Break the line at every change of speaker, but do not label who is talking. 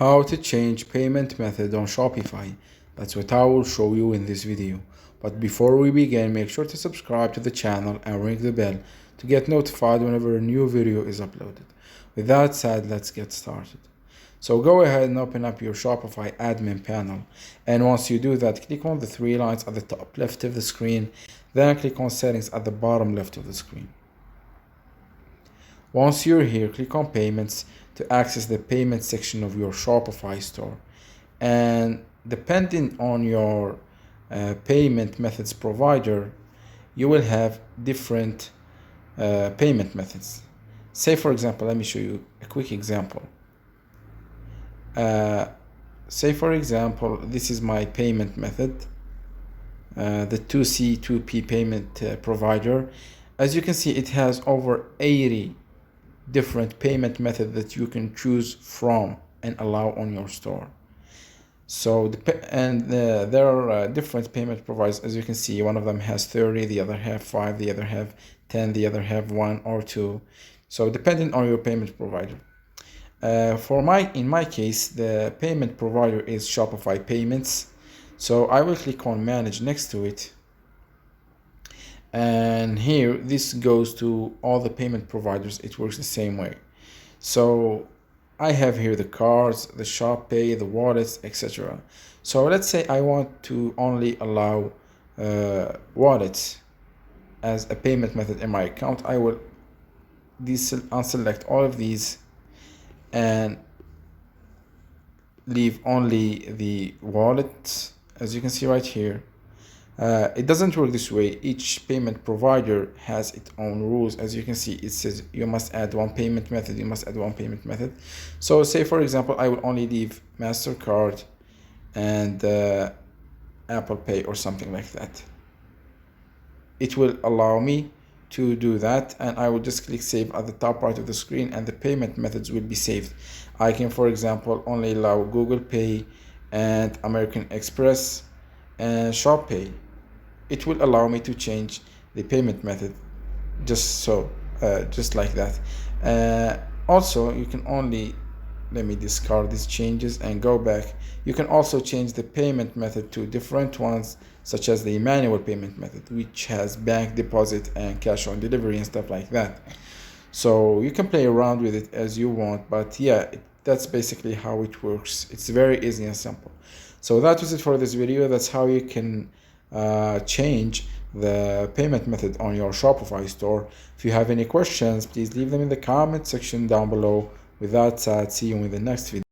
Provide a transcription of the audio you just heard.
How to change payment method on Shopify. That's what I will show you in this video. But before we begin, make sure to subscribe to the channel and ring the bell to get notified whenever a new video is uploaded. With that said, let's get started. So go ahead and open up your Shopify admin panel. And once you do that, click on the three lines at the top left of the screen, then click on settings at the bottom left of the screen. Once you're here, click on payments to access the payment section of your Shopify store. And depending on your payment methods provider, you will have different payment methods. Say for example, let me show you a quick example. Say for example, this is my payment method, the 2C 2P payment provider. As you can see, it has over 80 different payment method that you can choose from and allow on your store. So there are different payment providers. As you can see, one of them has 30, the other have 5, the other have 10, the other have 1 or 2. So depending on your payment provider. In my case, the payment provider is Shopify Payments. So I will click on Manage next to it. And here, this goes to all the payment providers. It works the same way. So I have here the cards, the Shop Pay, the wallets, etc. So let's say I want to only allow wallets as a payment method in my account. I will unselect all of these and leave only the wallets. As you can see right here, it doesn't work this way. Each payment provider has its own rules. As you can see, it says you must add one payment method, you must add one payment method. So say for example, I will only leave MasterCard and Apple Pay or something like that. It will allow me to do that, and I will just click save at the top right of the screen, and the payment methods will be saved. I can, for example, only allow Google Pay and American Express and Shop Pay. It will allow me to change the payment method just like that. Also, you can only, let me discard these changes and go back. You can also change the payment method to different ones, such as the manual payment method, which has bank deposit and cash on delivery and stuff like that. So you can play around with it as you want, but yeah, that's basically how it works. It's very easy and simple. So that was it for this video. That's how you can change the payment method on your Shopify store. If you have any questions, please leave them in the comment section down below. With that said, see you in the next video.